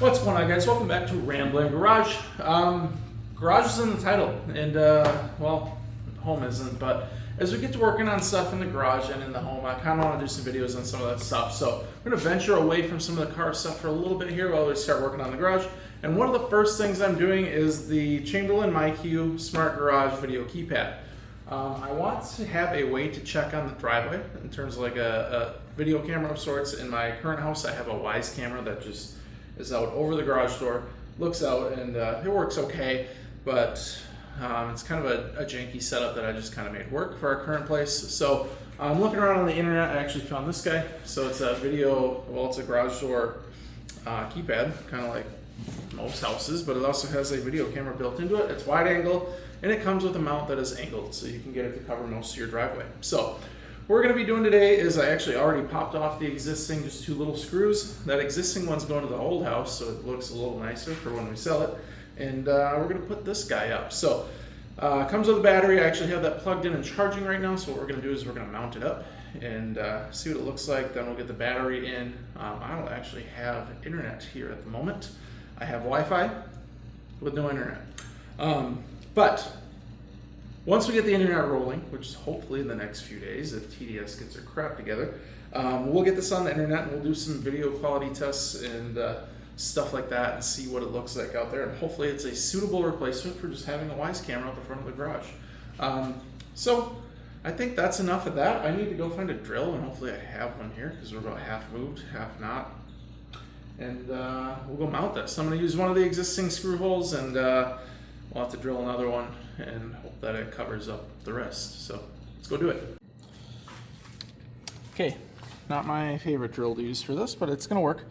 What's going on, guys? Welcome back to Rambling Garage. Garage is in the title, and well, home isn't, but as we get to working on stuff in the garage and in the home, I kind of want to do some videos on some of that stuff. So I'm going to venture away from some of the car stuff for a little bit here while we start working on the garage. And one of the first things I'm doing is the Chamberlain myQ Smart Garage Video Keypad. I want to have a way to check on the driveway in terms of like a video camera of sorts. In my current house, I have a Wise camera that just is out over the garage door, looks out, and it works okay, but it's kind of a janky setup that I just kind of made work for our current place. So I'm looking around on the internet. I actually found this guy. So it's a video, well, it's a garage door keypad, kind of like most houses, but it also has a video camera built into it. It's wide angle, and it comes with a mount that is angled, so you can get it to cover most of your driveway. So what we're going to be doing today is I actually already popped off the existing, just two little screws. That existing one's going to the old house, so it looks a little nicer for when we sell it. And we're going to put this guy up. So it comes with a battery. I actually have that plugged in and charging right now, so what we're going to do is we're going to mount it up and see what it looks like. Then we'll get the battery in. I don't actually have internet here at the moment. I have Wi-Fi with no internet. But once we get the internet rolling, which is hopefully in the next few days if TDS gets their crap together, we'll get this on the internet and we'll do some video quality tests and stuff like that and see what it looks like out there. And hopefully it's a suitable replacement for just having a Wise camera out the front of the garage. So I think that's enough of that. I need to go find a drill, and hopefully I have one here because we're about half moved, half not. And we'll go mount this. So I'm going to use one of the existing screw holes, and we'll have to drill another one and hope that it covers up the rest. So let's go do it. Okay, not my favorite drill to use for this, but it's gonna work.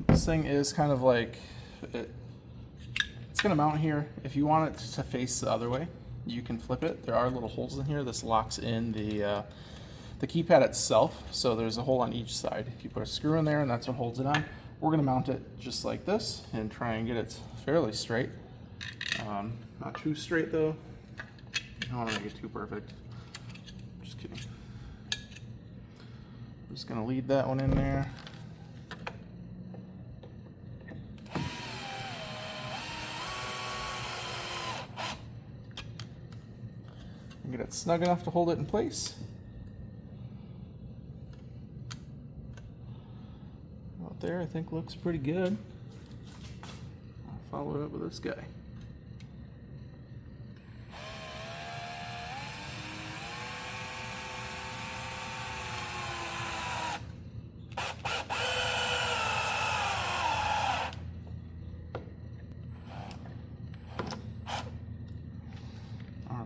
This thing is kind of like, it's gonna mount here. If you want it to face the other way, you can flip it. There are little holes in here. This locks in the keypad itself. So there's a hole on each side. If you put a screw in there, and that's what holds it on. We're gonna mount it just like this and try and get it fairly straight. Not too straight though. I don't want to make it too perfect. Just kidding. I'm just gonna lead that one in there. And get it snug enough to hold it in place. Out there, I think looks pretty good. I'll follow it up with this guy.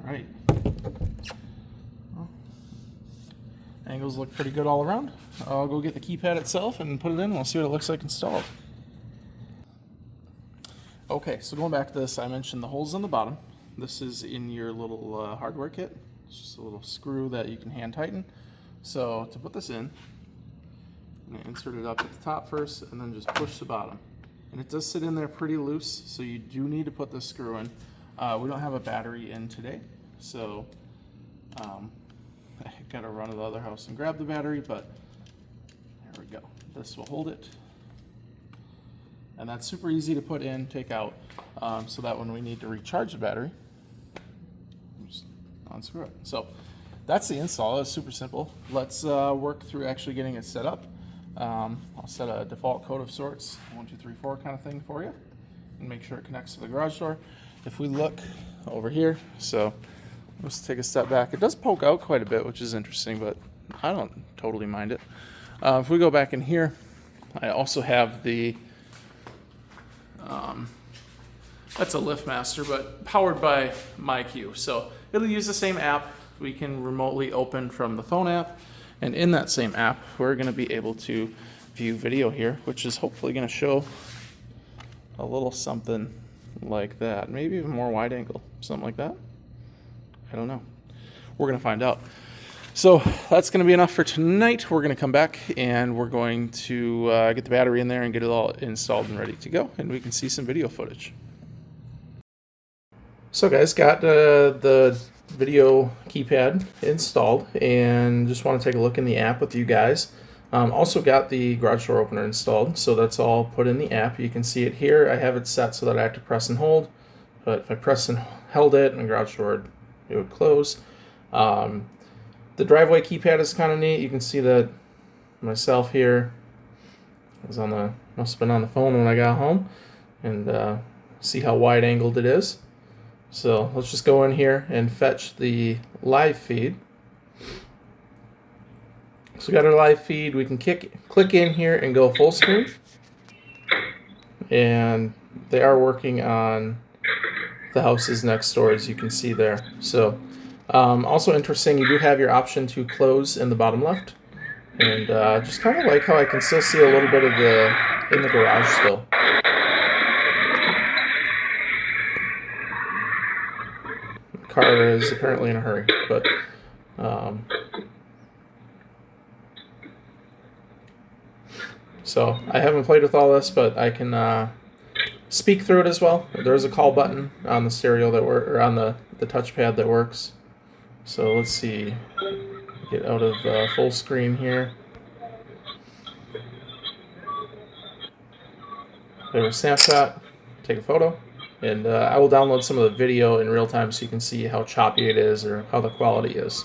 Right. Well, angles look pretty good all around. I'll go get the keypad itself and put it in, and we'll see what it looks like installed. Okay, so going back to this, I mentioned the holes on the bottom. This is in your little hardware kit. It's just a little screw that you can hand tighten. So to put this in, I'm going to insert it up at the top first and then just push the bottom. And it does sit in there pretty loose, so you do need to put this screw in. We don't have a battery in today, so I gotta run to the other house and grab the battery, but there we go. This will hold it. And that's super easy to put in, take out, so that when we need to recharge the battery, just unscrew it. So that's the install. It's super simple. Let's work through actually getting it set up. I'll set a default code of sorts, 1, 2, 3, 4 kind of thing for you, and make sure it connects to the garage door. If we look over here, so let's take a step back. It does poke out quite a bit, which is interesting, but I don't totally mind it. If we go back in here, I also have the, that's a LiftMaster, but powered by myQ. So it'll use the same app. We can remotely open from the phone app, and in that same app, we're gonna be able to view video here, which is hopefully gonna show a little something like that, maybe even more wide angle, something like that. I don't know. We're gonna find out. So that's gonna be enough for tonight. We're gonna come back and we're going to get the battery in there and get it all installed and ready to go, and we can see some video footage. So guys, got the video keypad installed and just want to take a look in the app with you guys. Also got the garage door opener installed, so that's all put in the app. You can see it here. I have it set so that I have to press and hold, but if I press and held it and the garage door, it would close. The driveway keypad is kind of neat. You can see that myself here must have been on the phone when I got home, and see how wide angled it is. So let's just go in here and fetch the live feed. So we got our live feed. We can click in here and go full screen. And they are working on the houses next door, as you can see there. So also interesting, you do have your option to close in the bottom left. And just kind of like how I can still see a little bit of in the garage still. The car is apparently in a hurry, but so I haven't played with all this, but I can speak through it as well. There's a call button on the stereo or on the touchpad that works. So let's see, get out of full screen here. There's a snapshot, take a photo, and I will download some of the video in real time so you can see how choppy it is or how the quality is.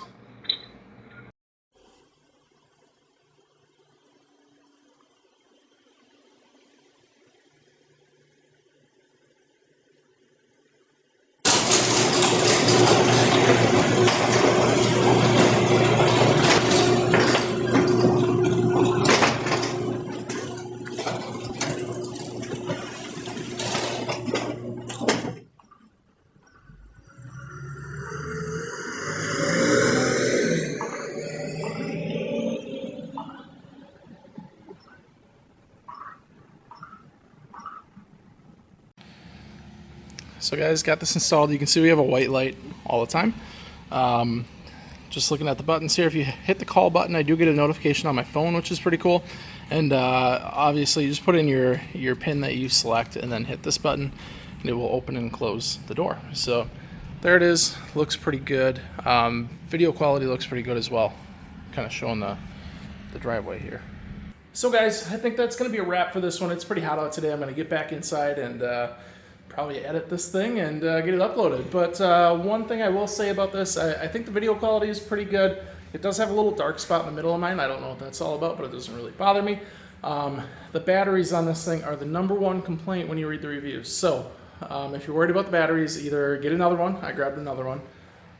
So guys, got this installed. You can see we have a white light all the time. Just looking at the buttons here, if you hit the call button, I do get a notification on my phone, which is pretty cool. And obviously, you just put in your pin that you select and then hit this button, and it will open and close the door. So there it is. Looks pretty good. Video quality looks pretty good as well. Kind of showing the driveway here. So guys, I think that's going to be a wrap for this one. It's pretty hot out today. I'm going to get back inside and probably edit this thing and get it uploaded. But one thing I will say about this, I think the video quality is pretty good. It does have a little dark spot in the middle of mine. I don't know what that's all about, but it doesn't really bother me. The batteries on this thing are the #1 complaint when you read the reviews. So if you're worried about the batteries, either get another one, I grabbed another one,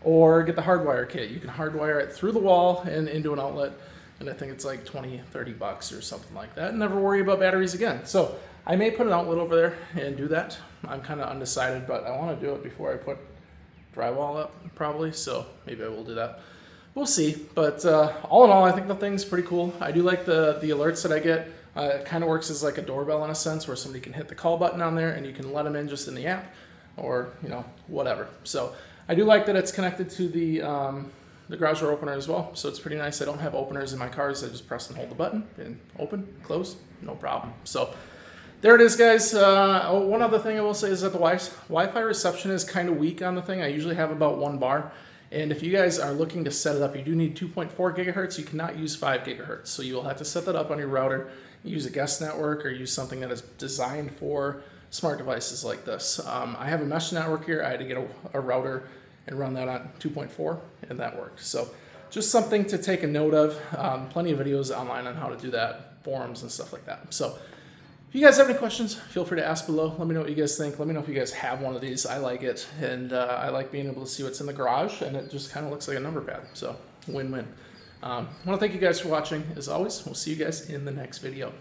or get the hardwire kit. You can hardwire it through the wall and into an outlet, and I think it's like 20, 30 bucks or something like that, and never worry about batteries again. So I may put an outlet over there and do that. I'm kind of undecided, but I want to do it before I put drywall up, probably, so maybe I will do that. We'll see, but all in all, I think the thing's pretty cool. I do like the alerts that I get. It kind of works as like a doorbell in a sense, where somebody can hit the call button on there and you can let them in just in the app, or whatever. So I do like that it's connected to the garage door opener as well, so it's pretty nice. I don't have openers in my cars. I just press and hold the button and open, close, no problem. So there it is, guys. One other thing I will say is that the Wi-Fi reception is kind of weak on the thing. I usually have about 1 bar. And if you guys are looking to set it up, you do need 2.4 gigahertz. You cannot use 5 gigahertz. So you will have to set that up on your router, use a guest network, or use something that is designed for smart devices like this. I have a mesh network here. I had to get a router and run that on 2.4, and that worked. So just something to take a note of. Plenty of videos online on how to do that, forums and stuff like that. So if you guys have any questions, feel free to ask below. Let me know what you guys think. Let me know if you guys have one of these. I like it, and I like being able to see what's in the garage, and it just kind of looks like a number pad, so win-win. I want to thank you guys for watching. As always, we'll see you guys in the next video.